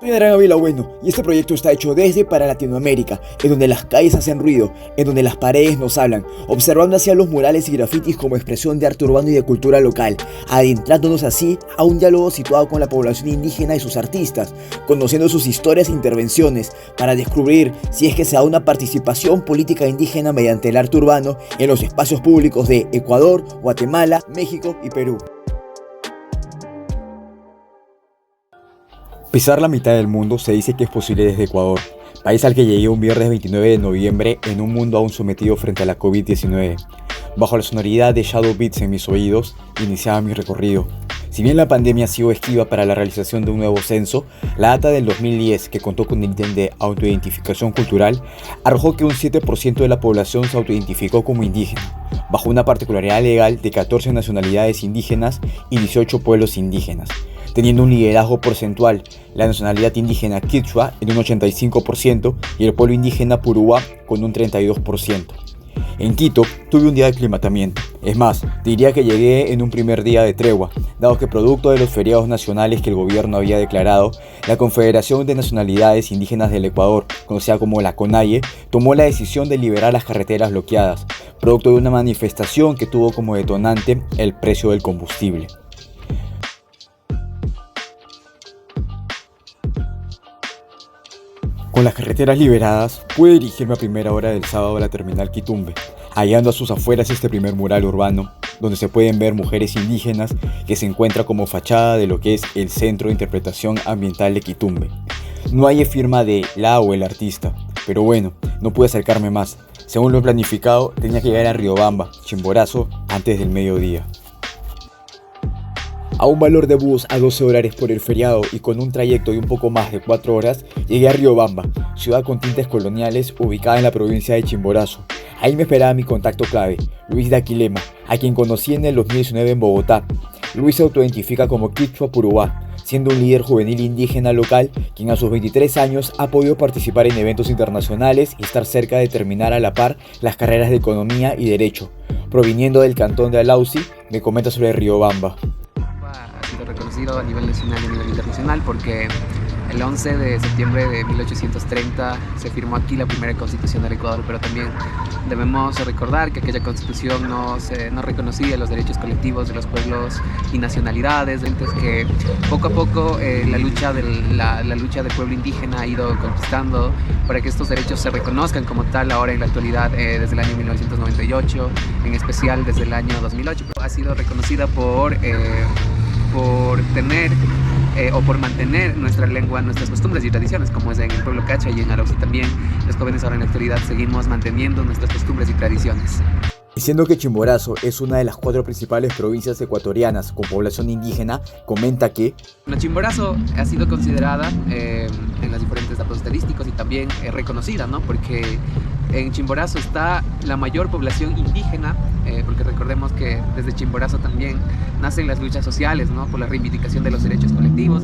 Soy Adrián Ávila Bueno y este proyecto está hecho desde para Latinoamérica, en donde las calles hacen ruido, en donde las paredes nos hablan, observando hacia los murales y grafitis como expresión de arte urbano y de cultura local, adentrándonos así a un diálogo situado con la población indígena y sus artistas, conociendo sus historias e intervenciones para descubrir si es que se da una participación política indígena mediante el arte urbano en los espacios públicos de Ecuador, Guatemala, México y Perú. Pisar la mitad del mundo se dice que es posible desde Ecuador, país al que llegué un viernes 29 de noviembre en un mundo aún sometido frente a la COVID-19. Bajo la sonoridad de Shadow Beats en mis oídos, iniciaba mi recorrido. Si bien la pandemia ha sido esquiva para la realización de un nuevo censo, la data del 2010, que contó con el ítem de autoidentificación cultural, arrojó que un 7% de la población se autoidentificó como indígena, bajo una particularidad legal de 14 nacionalidades indígenas y 18 pueblos indígenas, teniendo un liderazgo porcentual, la nacionalidad indígena Quechua en un 85% y el pueblo indígena Purúa con un 32%. En Quito tuve un día de aclimatamiento, es más, diría que llegué en un primer día de tregua, dado que producto de los feriados nacionales que el gobierno había declarado, la Confederación de Nacionalidades Indígenas del Ecuador, conocida como la CONAIE, tomó la decisión de liberar las carreteras bloqueadas, producto de una manifestación que tuvo como detonante el precio del combustible. Con las carreteras liberadas, pude dirigirme a primera hora del sábado a la terminal Quitumbe, hallando a sus afueras este primer mural urbano, donde se pueden ver mujeres indígenas que se encuentra como fachada de lo que es el Centro de Interpretación Ambiental de Quitumbe. No hay firma de la o el artista, pero bueno, no pude acercarme más. Según lo planificado, tenía que llegar a Riobamba, Chimborazo, antes del mediodía. A un valor de bus a $12 por el feriado y con un trayecto de un poco más de 4 horas, llegué a Riobamba, ciudad con tintes coloniales ubicada en la provincia de Chimborazo. Ahí me esperaba mi contacto clave, Luis de Aquilema, a quien conocí en el 2019 en Bogotá. Luis se autoidentifica como Quechua Purúa, siendo un líder juvenil indígena local quien a sus 23 años ha podido participar en eventos internacionales y estar cerca de terminar a la par las carreras de Economía y Derecho. Proviniendo del cantón de Alausi, me comenta sobre Riobamba. Ha sido reconocido a nivel nacional y a nivel internacional porque el 11 de septiembre de 1830 se firmó aquí la primera constitución del Ecuador, pero también debemos recordar que aquella constitución no reconocía los derechos colectivos de los pueblos y nacionalidades, entonces que poco a poco la lucha del pueblo indígena ha ido conquistando para que estos derechos se reconozcan como tal ahora en la actualidad, desde el año 1998, en especial desde el año 2008. Ha sido reconocida por tener o por mantener nuestra lengua, nuestras costumbres y tradiciones, como es en el pueblo Cacha y en Arauzi también. Los jóvenes ahora en la actualidad seguimos manteniendo nuestras costumbres y tradiciones. Diciendo que Chimborazo es una de las 4 principales provincias ecuatorianas con población indígena, comenta que Chimborazo ha sido considerada en los diferentes datos estadísticos y también reconocida, ¿no? Porque en Chimborazo está la mayor población indígena, porque recordemos que desde Chimborazo también nacen las luchas sociales, ¿no? Por la reivindicación de los derechos colectivos.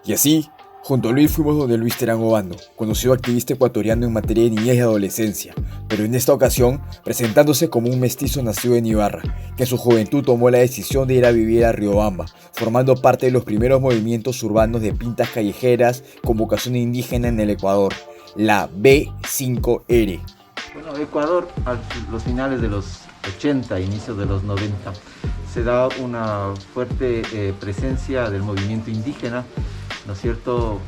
Y así, junto a Luis fuimos donde Luis Terán Obando, conocido activista ecuatoriano en materia de niñez y adolescencia, pero en esta ocasión presentándose como un mestizo nacido en Ibarra, que en su juventud tomó la decisión de ir a vivir a Riobamba, formando parte de los primeros movimientos urbanos de pintas callejeras con vocación indígena en el Ecuador, la B5R. Bueno, Ecuador, a los finales de los 80, inicios de los 90, se da una fuerte presencia del movimiento indígena, ¿no es cierto?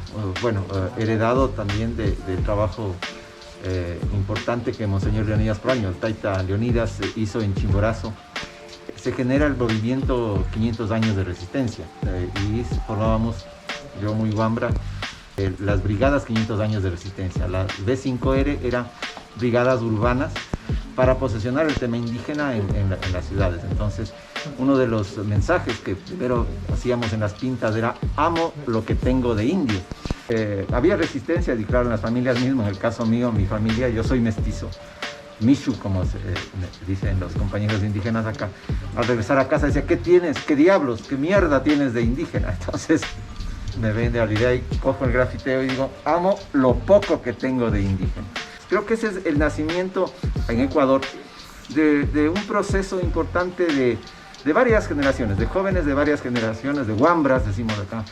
Bueno, heredado también del trabajo importante que Monseñor Leonidas Proaño, el Taita Leonidas, hizo en Chimborazo. Se genera el movimiento 500 años de resistencia y formábamos, yo muy guambra, las brigadas 500 años de resistencia. La B5R eran brigadas urbanas para posesionar el tema indígena en las ciudades. Entonces, uno de los mensajes que primero hacíamos en las pintas era: amo lo que tengo de indio. Había resistencia, y claro, en las familias mismas. En el caso mío, mi familia, yo soy mestizo, Mishu, como se dicen los compañeros indígenas acá. Al regresar a casa decía: ¿qué tienes? ¿Qué diablos? ¿Qué mierda tienes de indígena? Entonces me ven de la idea y cojo el grafiteo y digo: amo lo poco que tengo de indígena. Creo que ese es el nacimiento en Ecuador de un proceso importante de varias generaciones, de jóvenes de varias generaciones, de guambras, decimos acá,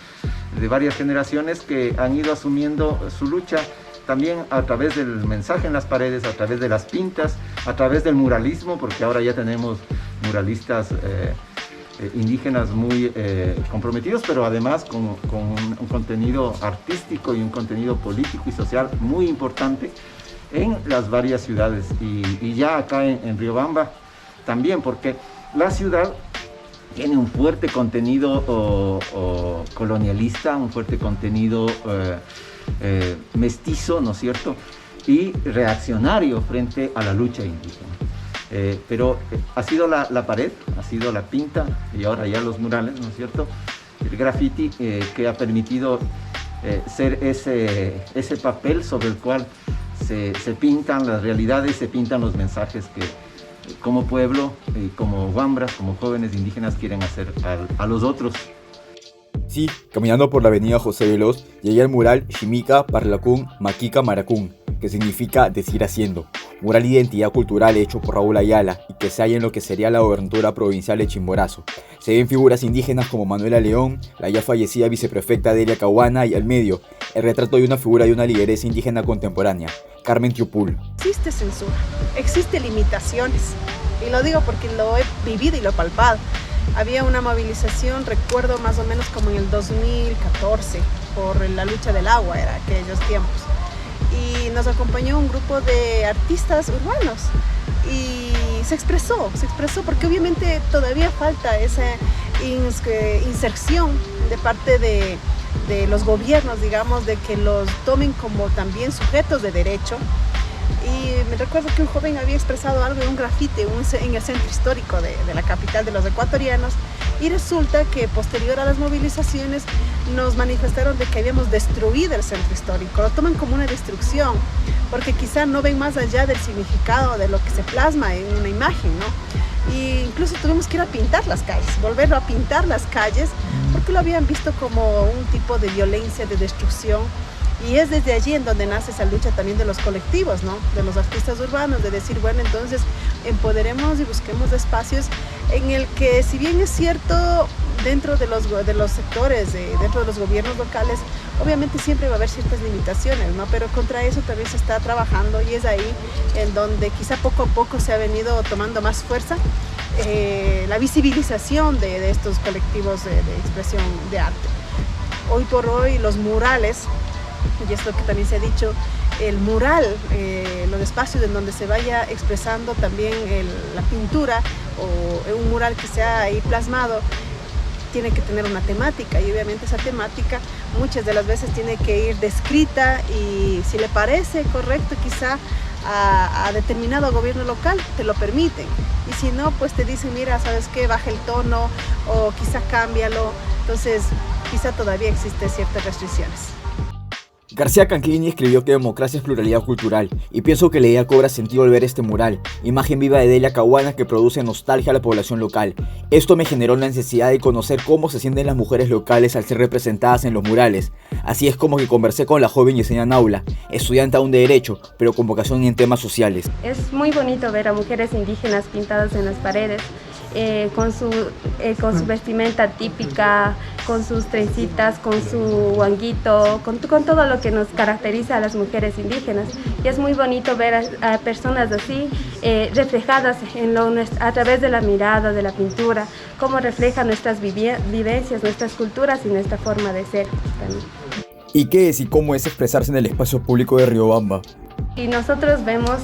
de varias generaciones que han ido asumiendo su lucha también a través del mensaje en las paredes, a través de las pintas, a través del muralismo, porque ahora ya tenemos muralistas indígenas muy comprometidos, pero además con un contenido artístico y un contenido político y social muy importante en las varias ciudades y ya acá en Riobamba también, porque la ciudad tiene un fuerte contenido colonialista, un fuerte contenido mestizo, ¿no es cierto? Y reaccionario frente a la lucha indígena. Pero ha sido la pared, ha sido la pinta y ahora ya los murales, ¿no es cierto? El graffiti que ha permitido ser ese papel sobre el cual se pintan las realidades, se pintan los mensajes que como pueblo y como guambras, como jóvenes indígenas quieren hacer a los otros. Sí, caminando por la avenida José Veloz, llegué al mural Shimika Parlacún Maquica Maracún, que significa decir haciendo, mural de identidad cultural hecho por Raúl Ayala y que se halla en lo que sería la gobernatura provincial de Chimborazo. Se ven figuras indígenas como Manuela León, la ya fallecida viceprefecta Delia Cahuana y al medio, el retrato de una figura de una lideresa indígena contemporánea, Carmen Tiupul. Existe censura, existe limitaciones y lo digo porque lo he vivido y lo he palpado. Había una movilización, recuerdo más o menos como en el 2014, por la lucha del agua, era aquellos tiempos. Y nos acompañó un grupo de artistas urbanos y se expresó porque obviamente todavía falta esa inserción de parte de los gobiernos, digamos, de que los tomen como también sujetos de derecho. Y me recuerdo que un joven había expresado algo en un grafite en el centro histórico de la capital de los ecuatorianos y resulta que posterior a las movilizaciones nos manifestaron de que habíamos destruido el centro histórico. Lo toman como una destrucción porque quizá no ven más allá del significado de lo que se plasma en una imagen, ¿no? Y incluso tuvimos que ir a pintar las calles, volverlo a pintar las calles porque lo habían visto como un tipo de violencia, de destrucción. Y es desde allí en donde nace esa lucha también de los colectivos, ¿no? De los artistas urbanos, de decir, bueno, entonces empoderemos y busquemos espacios en el que, si bien es cierto, dentro de los sectores, dentro de los gobiernos locales, obviamente siempre va a haber ciertas limitaciones, ¿no? Pero contra eso también se está trabajando y es ahí en donde quizá poco a poco se ha venido tomando más fuerza la visibilización de estos colectivos de expresión de arte. Hoy por hoy los murales, y es lo que también se ha dicho, el mural, los espacios en donde se vaya expresando también la pintura o un mural que sea ahí plasmado, tiene que tener una temática y obviamente esa temática muchas de las veces tiene que ir descrita y si le parece correcto quizá a determinado gobierno local te lo permiten y si no pues te dicen mira, ¿sabes qué? Baja el tono o quizá cámbialo, entonces quizá todavía existen ciertas restricciones. García Canclini escribió que democracia es pluralidad cultural y pienso que la idea cobra sentido al ver este mural, imagen viva de Delia Cahuana que produce nostalgia a la población local. Esto me generó la necesidad de conocer cómo se sienten las mujeres locales al ser representadas en los murales. Así es como que conversé con la joven Yesenia Naula, estudiante aún de Derecho, pero con vocación en temas sociales. Es muy bonito ver a mujeres indígenas pintadas en las paredes. Con su vestimenta típica, con sus trencitas, con su guanguito, con todo lo que nos caracteriza a las mujeres indígenas. Y es muy bonito ver a personas así reflejadas a través de la mirada, de la pintura, cómo reflejan nuestras vivencias, nuestras culturas y nuestra forma de ser también. ¿Y qué es y cómo es expresarse en el espacio público de Riobamba? Y nosotros vemos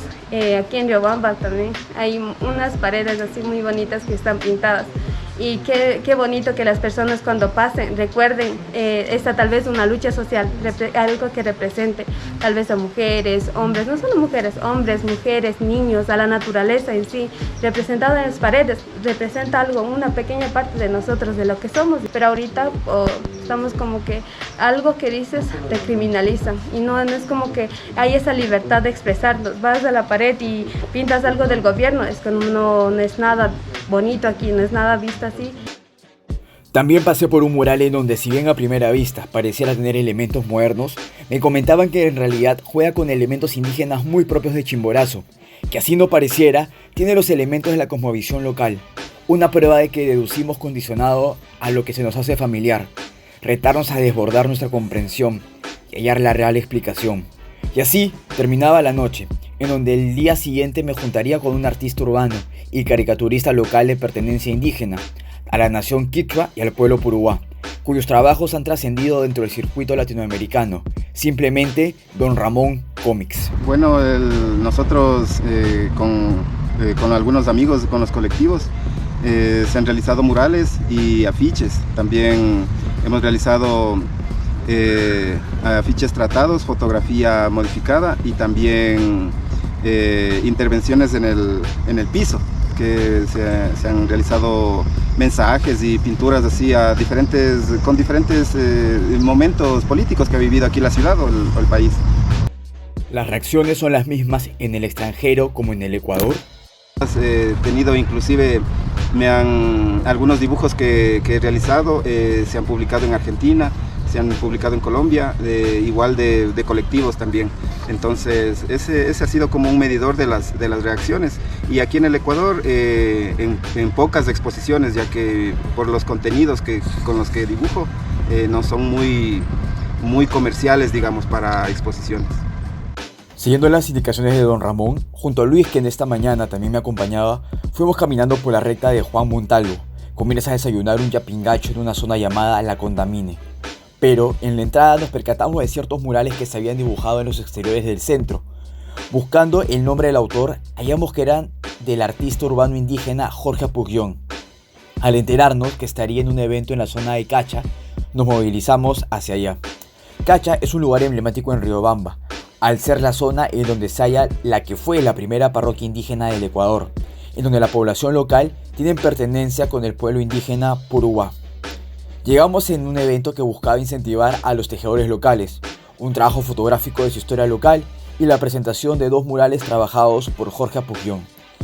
aquí en Riobamba también hay unas paredes así muy bonitas que están pintadas y qué bonito que las personas cuando pasen recuerden esta tal vez una lucha social, algo que represente tal vez a mujeres, hombres, no solo mujeres, hombres, mujeres, niños, a la naturaleza en sí, representada en las paredes, representa algo, una pequeña parte de nosotros, de lo que somos, pero ahorita estamos como que algo que dices te criminalizan y no es como que hay esa libertad de expresarnos, vas a la pared y pintas algo del gobierno, es que no es nada bonito aquí, no es nada visto así. También pasé por un mural en donde si bien a primera vista pareciera tener elementos modernos, me comentaban que en realidad juega con elementos indígenas muy propios de Chimborazo, que así no pareciera, tiene los elementos de la cosmovisión local, una prueba de que deducimos condicionado a lo que se nos hace familiar. retarnos a desbordar nuestra comprensión y hallar la real explicación. Y así terminaba la noche, en donde el día siguiente me juntaría con un artista urbano y caricaturista local de pertenencia indígena, a la nación quichua y al pueblo puruá, cuyos trabajos han trascendido dentro del circuito latinoamericano, simplemente Don Ramón Comics. Bueno, nosotros con algunos amigos, con los colectivos, se han realizado murales y afiches. También hemos realizado afiches tratados, fotografía modificada y también intervenciones en el piso, que se han realizado mensajes y pinturas así con diferentes momentos políticos que ha vivido aquí la ciudad o el país. Las reacciones son las mismas en el extranjero como en el Ecuador. He tenido inclusive algunos dibujos que he realizado, se han publicado en Argentina, se han publicado en Colombia, igual de colectivos también. Entonces ese ha sido como un medidor de las reacciones. Y aquí en el Ecuador en pocas exposiciones, ya que por los contenidos con los que dibujo no son muy comerciales, digamos, para exposiciones. Siguiendo las indicaciones de Don Ramón, junto a Luis, que en esta mañana también me acompañaba, fuimos caminando por la recta de Juan Montalvo, con miras a desayunar un yapingacho en una zona llamada La Condamine. Pero en la entrada nos percatamos de ciertos murales que se habían dibujado en los exteriores del centro. Buscando el nombre del autor, hallamos que eran del artista urbano indígena Jorge Apugión. Al enterarnos que estaría en un evento en la zona de Cacha, nos movilizamos hacia allá. Cacha es un lugar emblemático en Riobamba, al ser la zona en donde se halla la que fue la primera parroquia indígena del Ecuador, en donde la población local tiene pertenencia con el pueblo indígena Puruá. Llegamos en un evento que buscaba incentivar a los tejedores locales, un trabajo fotográfico de su historia local y la presentación de 2 murales trabajados por Jorge Apugión.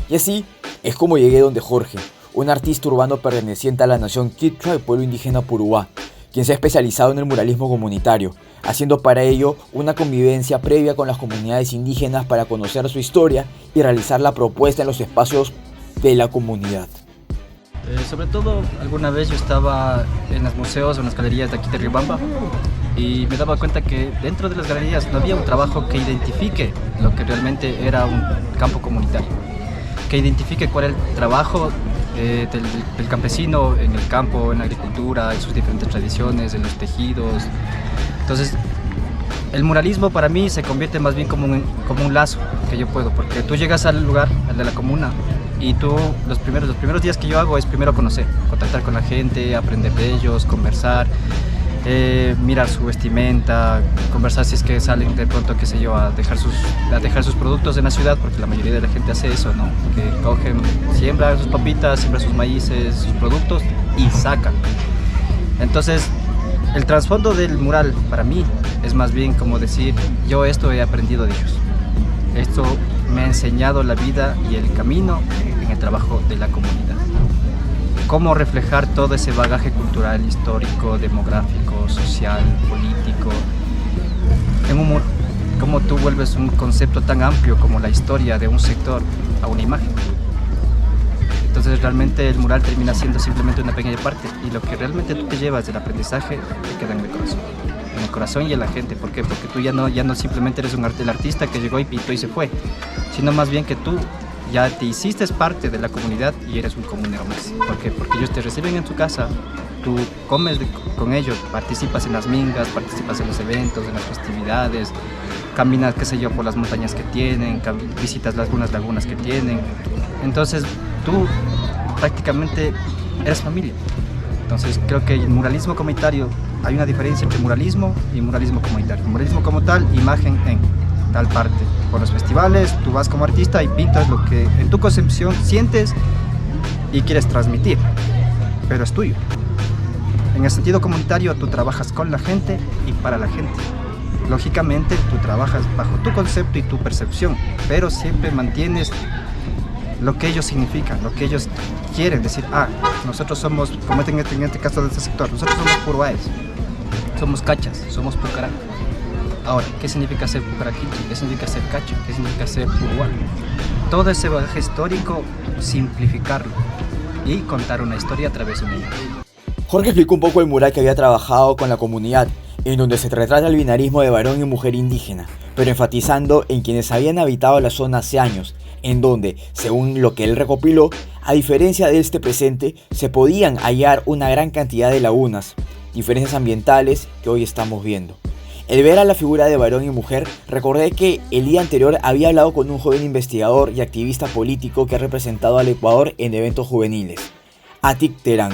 Y así es como llegué donde Jorge, un artista urbano perteneciente a la nación quichua y pueblo indígena Puruá, quien se ha especializado en el muralismo comunitario, haciendo para ello una convivencia previa con las comunidades indígenas para conocer su historia y realizar la propuesta en los espacios de la comunidad. Sobre todo, alguna vez yo estaba en los museos o en las galerías de aquí de Riobamba y me daba cuenta que dentro de las galerías no había un trabajo que identifique lo que realmente era un campo comunitario, que identifique cuál era el trabajo del campesino en el campo, en la agricultura, en sus diferentes tradiciones, en los tejidos. Entonces, el muralismo para mí se convierte más bien como un lazo que yo puedo, porque tú llegas al lugar, al de la comuna, y tú los primeros días que yo hago es primero contactar con la gente, aprender de ellos, conversar, mirar su vestimenta, conversar si es que salen de pronto, qué sé yo, a dejar sus productos en la ciudad, porque la mayoría de la gente hace eso, ¿no? Que siembra sus papitas, siembra sus maíces, sus productos y sacan. Entonces, el trasfondo del mural para mí es más bien como decir, yo esto he aprendido de ellos. Esto me ha enseñado la vida y el camino en el trabajo de la comunidad. Cómo reflejar todo ese bagaje cultural, histórico, demográfico, social, político en un muro. Cómo tú vuelves un concepto tan amplio como la historia de un sector a una imagen. Entonces realmente el mural termina siendo simplemente una pequeña parte y lo que realmente tú te llevas del aprendizaje te queda en el corazón y en la gente. ¿Por qué? Porque tú ya no simplemente eres el artista que llegó y pintó y se fue, sino más bien que tú ya te hiciste parte de la comunidad y eres un comunero más. ¿Por qué? Porque ellos te reciben en tu casa, tú comes con ellos, participas en las mingas, participas en los eventos, en las festividades, caminas, qué sé yo, por las montañas que tienen, visitas algunas lagunas que tienen. Entonces tú prácticamente eres familia. Entonces creo que el muralismo comunitario, hay una diferencia entre muralismo y muralismo comunitario. El muralismo como tal, imagen en tal parte. Por los festivales tú vas como artista y pintas lo que en tu concepción sientes y quieres transmitir, pero es tuyo. En el sentido comunitario tú trabajas con la gente y para la gente. Lógicamente tú trabajas bajo tu concepto y tu percepción, pero siempre mantienes lo que ellos significan, lo que ellos quieren decir. Nosotros somos, como en este caso de este sector, nosotros somos puruáes, somos cachas, somos pucará. Ahora, ¿qué significa ser pucaraquinchi? ¿Qué significa ser cacho? ¿Qué significa ser puruá? Todo ese bagaje histórico, simplificarlo y contar una historia a través de un imagen. Jorge explicó un poco el mural que había trabajado con la comunidad, en donde se retrata el binarismo de varón y mujer indígena, pero enfatizando en quienes habían habitado la zona hace años, en donde, según lo que él recopiló, a diferencia de este presente, se podían hallar una gran cantidad de lagunas, diferencias ambientales que hoy estamos viendo. Al ver a la figura de varón y mujer, recordé que el día anterior había hablado con un joven investigador y activista político que ha representado al Ecuador en eventos juveniles, Atik Terán.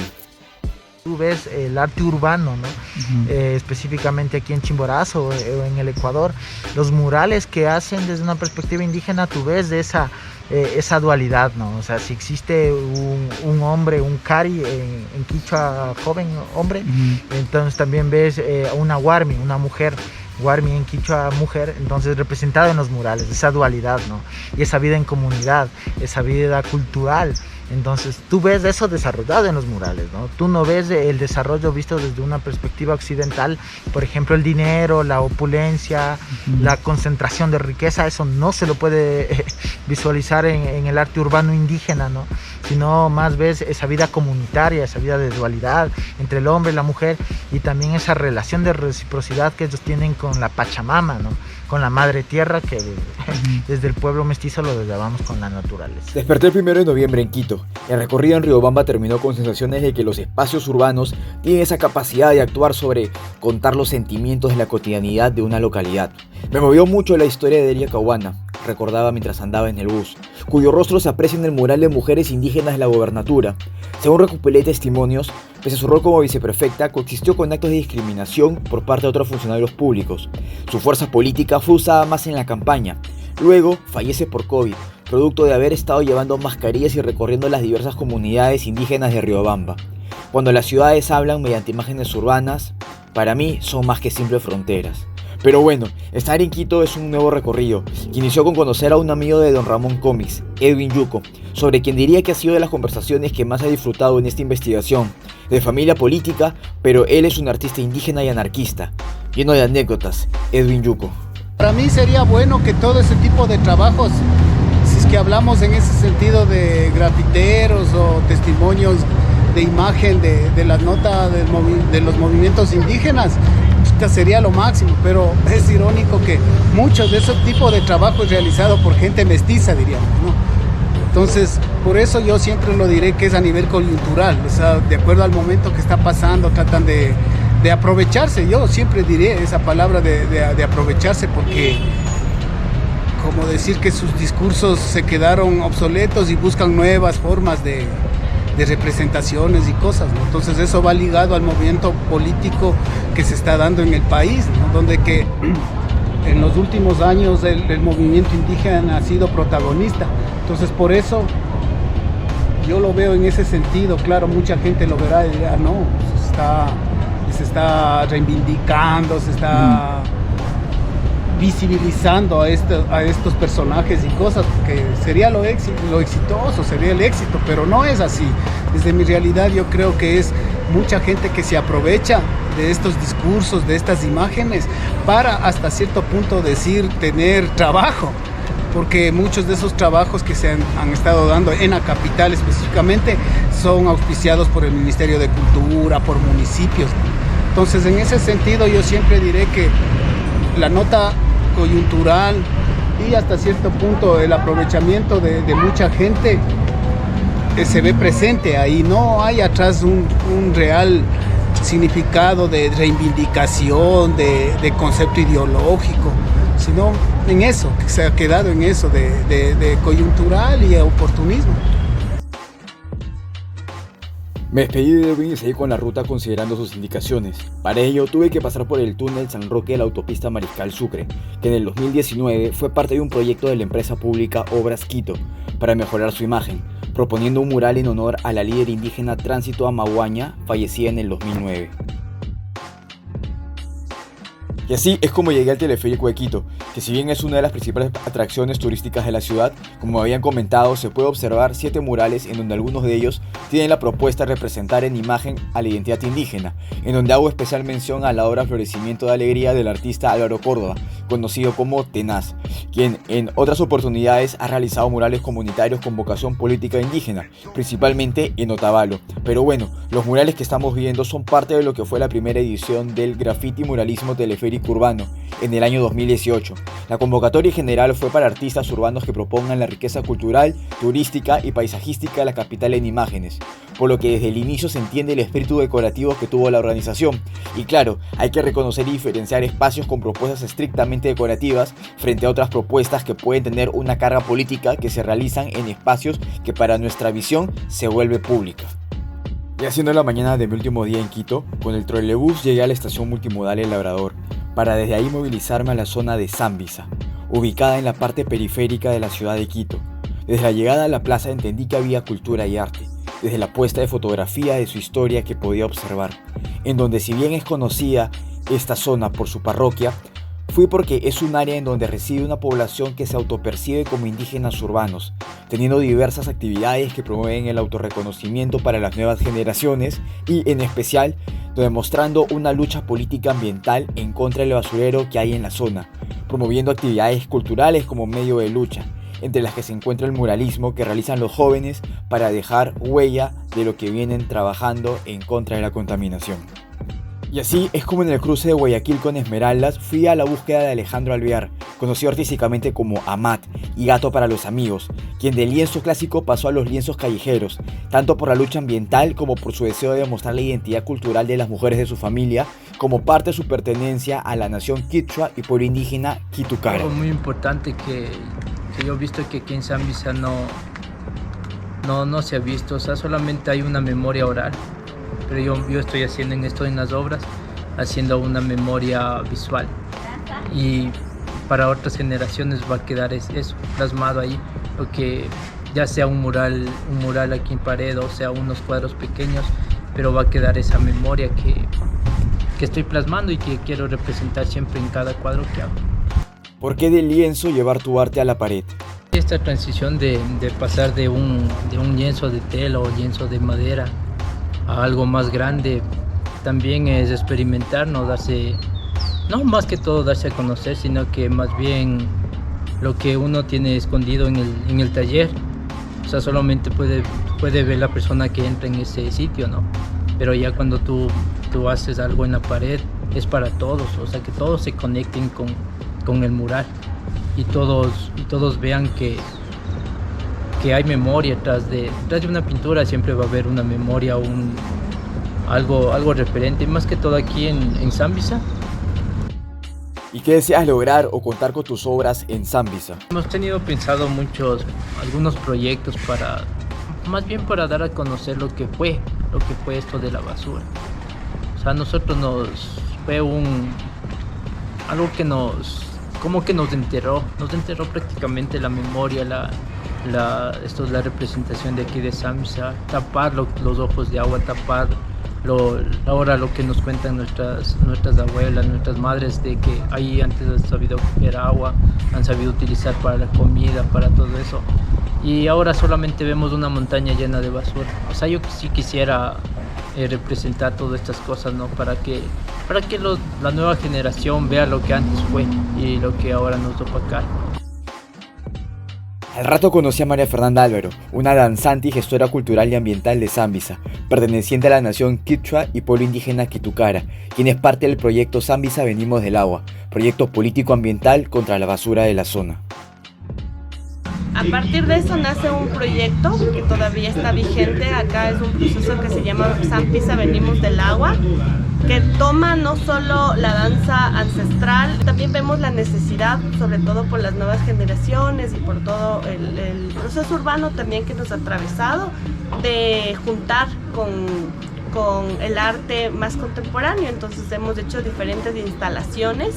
Tú ves el arte urbano, ¿no? Específicamente aquí en Chimborazo o en el Ecuador, los murales que hacen desde una perspectiva indígena, tú ves de esa dualidad, ¿no? O sea, si existe un hombre, un cari en quichua, joven hombre, entonces también ves una huarmi, una mujer. Huarmi en quichua, mujer, entonces representado en los murales, esa dualidad, ¿no? Y esa vida en comunidad, esa vida cultural. Entonces tú ves eso desarrollado en los murales, ¿no? Tú no ves el desarrollo visto desde una perspectiva occidental, por ejemplo el dinero, la opulencia, la concentración de riqueza, eso no se lo puede visualizar en el arte urbano indígena, ¿no? Sino más ves esa vida comunitaria, esa vida de dualidad entre el hombre y la mujer, y también esa relación de reciprocidad que ellos tienen con la Pachamama, ¿no? Con la madre tierra, que desde el pueblo mestizo lo llamamos con la naturaleza. Desperté el 1 de noviembre en Quito. El recorrido en Riobamba terminó con sensaciones de que los espacios urbanos tienen esa capacidad de actuar sobre contar los sentimientos de la cotidianidad de una localidad. Me movió mucho la historia de Delia Cahuana, recordaba mientras andaba en el bus, cuyo rostro se aprecia en el mural de mujeres indígenas de la gobernatura. Según recopilé testimonios, pese a su rol como viceprefecta, coexistió con actos de discriminación por parte de otros funcionarios públicos. Su fuerza política fue usada más en la campaña. Luego, fallece por COVID, producto de haber estado llevando mascarillas y recorriendo las diversas comunidades indígenas de Riobamba. Cuando las ciudades hablan mediante imágenes urbanas, para mí son más que simples fronteras. Pero bueno, estar en Quito es un nuevo recorrido, que inició con conocer a un amigo de Don Ramón Cómics, Edwin Yuko, sobre quien diría que ha sido de las conversaciones que más he disfrutado en esta investigación. De familia política, pero él es un artista indígena y anarquista, lleno de anécdotas. Edwin Yuko. Para mí sería bueno que todo ese tipo de trabajos, si es que hablamos en ese sentido de grafiteros o testimonios de imagen de las notas de los movimientos indígenas, sería lo máximo, pero es irónico que muchos de esos tipos de trabajos realizados por gente mestiza, diríamos, ¿no? Entonces, por eso yo siempre lo diré que es a nivel coyuntural, o sea, de acuerdo al momento que está pasando, tratan de aprovecharse. Yo siempre diré esa palabra de aprovecharse, porque como decir que sus discursos se quedaron obsoletos y buscan nuevas formas de representaciones y cosas, ¿no? Entonces eso va ligado al movimiento político que se está dando en el país, ¿no? Donde que en los últimos años el movimiento indígena ha sido protagonista. Entonces por eso yo lo veo en ese sentido. Claro, mucha gente lo verá y dirá, no, se está reivindicando, se está visibilizando a estos personajes y cosas, porque sería lo exitoso, sería el éxito, pero no es así. Desde mi realidad yo creo que es mucha gente que se aprovecha de estos discursos, de estas imágenes, para hasta cierto punto decir tener trabajo, porque muchos de esos trabajos que se han estado dando en la capital específicamente son auspiciados por el Ministerio de Cultura, por municipios. Entonces en ese sentido yo siempre diré que la nota coyuntural y hasta cierto punto el aprovechamiento de mucha gente se ve presente ahí. No hay atrás un real significado de reivindicación, de concepto ideológico, sino en eso, que se ha quedado en eso de coyuntural y oportunismo. Me despedí de Edwin y seguí con la ruta considerando sus indicaciones. Para ello tuve que pasar por el túnel San Roque de la autopista Mariscal Sucre, que en el 2019 fue parte de un proyecto de la empresa pública Obras Quito para mejorar su imagen, proponiendo un mural en honor a la líder indígena Tránsito Amaguaña, fallecida en el 2009. Y así es como llegué al teleférico de Quito, que si bien es una de las principales atracciones turísticas de la ciudad, como habían comentado, se puede observar 7 murales en donde algunos de ellos tienen la propuesta de representar en imagen a la identidad indígena, en donde hago especial mención a la obra Florecimiento de Alegría del artista Álvaro Córdoba, conocido como Tenaz, quien en otras oportunidades ha realizado murales comunitarios con vocación política indígena, principalmente en Otavalo. Pero bueno, los murales que estamos viendo son parte de lo que fue la primera edición del Graffiti Muralismo Teleférico Urbano en el año 2018. La convocatoria general fue para artistas urbanos que propongan la riqueza cultural, turística y paisajística de la capital en imágenes, por lo que desde el inicio se entiende el espíritu decorativo que tuvo la organización. Y claro, hay que reconocer y diferenciar espacios con propuestas estrictamente decorativas frente a otras propuestas que pueden tener una carga política que se realizan en espacios que para nuestra visión se vuelve pública. Ya siendo la mañana de mi último día en Quito, con el trolebús llegué a la estación multimodal El Labrador, para desde ahí movilizarme a la zona de Zambisa, ubicada en la parte periférica de la ciudad de Quito. Desde la llegada a la plaza entendí que había cultura y arte, desde la puesta de fotografía de su historia que podía observar, en donde si bien es conocida esta zona por su parroquia, fui porque es un área en donde reside una población que se autopercibe como indígenas urbanos, teniendo diversas actividades que promueven el autorreconocimiento para las nuevas generaciones y, en especial, demostrando una lucha política ambiental en contra del basurero que hay en la zona, promoviendo actividades culturales como medio de lucha, entre las que se encuentra el muralismo que realizan los jóvenes para dejar huella de lo que vienen trabajando en contra de la contaminación. Y así es como en el cruce de Guayaquil con Esmeraldas fui a la búsqueda de Alejandro Alvear, conocido artísticamente como Amat y Gato para los Amigos, quien del lienzo clásico pasó a los lienzos callejeros, tanto por la lucha ambiental como por su deseo de demostrar la identidad cultural de las mujeres de su familia, como parte de su pertenencia a la nación quichua y pueblo indígena Quitucara. Algo muy importante que yo he visto que aquí en Zambisa no se ha visto, o sea, solamente hay una memoria oral. Pero yo estoy haciendo en esto en las obras, haciendo una memoria visual, y para otras generaciones va a quedar eso plasmado ahí, porque ya sea un mural aquí en pared o sea unos cuadros pequeños, pero va a quedar esa memoria que estoy plasmando y que quiero representar siempre en cada cuadro que hago. ¿Por qué del lienzo llevar tu arte a la pared? Esta transición de pasar de un lienzo de tela o lienzo de madera a algo más grande también es experimentar, no más que todo darse a conocer, sino que más bien lo que uno tiene escondido en el taller, o sea, solamente puede ver la persona que entra en ese sitio, ¿no? Pero ya cuando tú haces algo en la pared es para todos, o sea, que todos se conecten con el mural y todos vean que hay memoria detrás de una pintura. Siempre va a haber una memoria, algo referente, más que todo aquí en Zambisa. ¿Y qué deseas lograr o contar con tus obras en Zambisa? Hemos tenido pensado algunos proyectos más bien para dar a conocer lo que fue esto de la basura. O sea, nosotros fue algo que nos enterró prácticamente la memoria, esto es la representación de aquí de Zambisa, tapar los ojos de agua, tapar ahora lo que nos cuentan nuestras abuelas, nuestras madres, de que ahí antes han sabido coger agua, han sabido utilizar para la comida, para todo eso, y ahora solamente vemos una montaña llena de basura. O sea, yo sí quisiera representar todas estas cosas, ¿no? Para que la nueva generación vea lo que antes fue y lo que ahora nos toca acá. Al rato conocí a María Fernanda Álvaro, una danzante y gestora cultural y ambiental de Zambisa, perteneciente a la nación quichua y pueblo indígena Quitucara, quien es parte del proyecto Zambisa Venimos del Agua, proyecto político-ambiental contra la basura de la zona. A partir de eso nace un proyecto que todavía está vigente. Acá es un proceso que se llama Zambisa Venimos del Agua, que toma no solo la danza ancestral, también vemos la necesidad, sobre todo por las nuevas generaciones y por todo el proceso urbano también que nos ha atravesado, de juntar con el arte más contemporáneo. Entonces hemos hecho diferentes instalaciones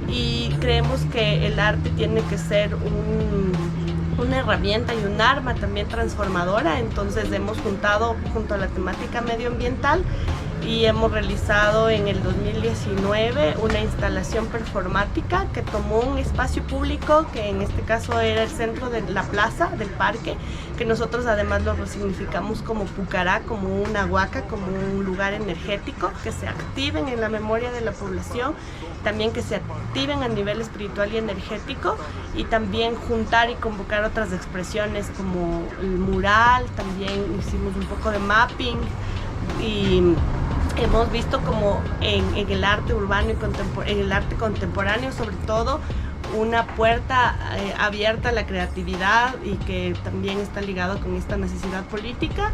y creemos que el arte tiene que ser una herramienta y un arma también transformadora. Entonces hemos juntado junto a la temática medioambiental y hemos realizado en el 2019 una instalación performática que tomó un espacio público, que en este caso era el centro de la plaza del parque, que nosotros además lo resignificamos como Pucará, como una huaca, como un lugar energético, que se activen en la memoria de la población, también que se activen a nivel espiritual y energético, y también juntar y convocar otras expresiones como el mural. También hicimos un poco de mapping y hemos visto como en el arte urbano y en el arte contemporáneo sobre todo una puerta abierta a la creatividad y que también está ligado con esta necesidad política.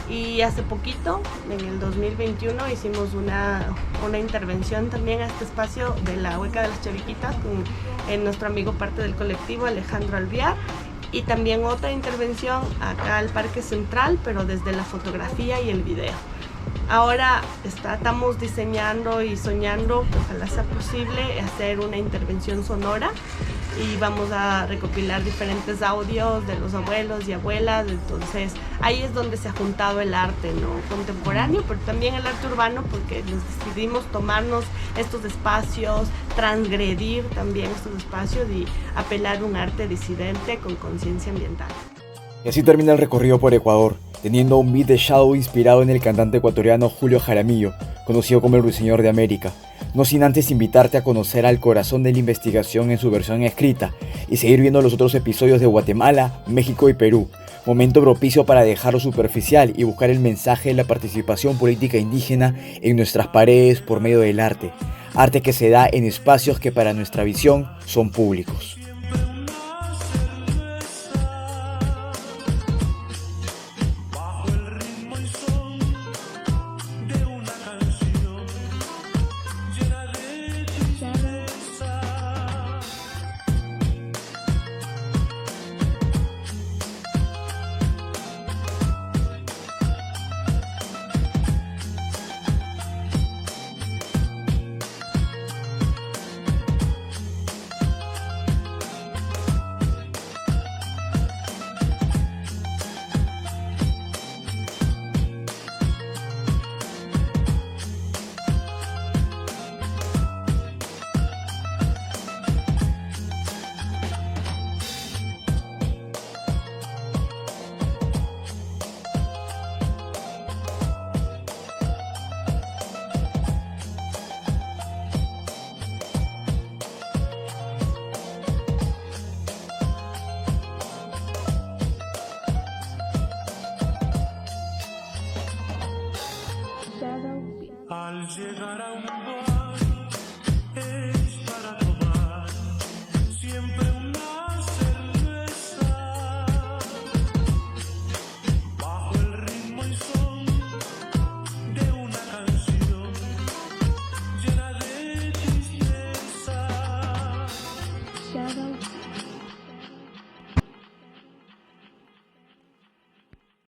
Y hace poquito, en el 2021, hicimos una intervención también a este espacio de la Hueca de las Chaviquitas con nuestro amigo parte del colectivo Alejandro Alviar, y también otra intervención acá al Parque Central, pero desde la fotografía y el video. Ahora estamos diseñando y soñando, que ojalá sea posible, hacer una intervención sonora, y vamos a recopilar diferentes audios de los abuelos y abuelas. Entonces ahí es donde se ha juntado el arte, ¿no?, contemporáneo, pero también el arte urbano, porque nos decidimos tomarnos estos espacios, transgredir también estos espacios y apelar a un arte disidente con conciencia ambiental. Y así termina el recorrido por Ecuador, teniendo un beat de Shadow inspirado en el cantante ecuatoriano Julio Jaramillo, conocido como el Ruiseñor de América. No sin antes invitarte a conocer al corazón de la investigación en su versión escrita y seguir viendo los otros episodios de Guatemala, México y Perú. Momento propicio para dejar lo superficial y buscar el mensaje de la participación política indígena en nuestras paredes por medio del arte. Arte que se da en espacios que para nuestra visión son públicos. Al llegar a un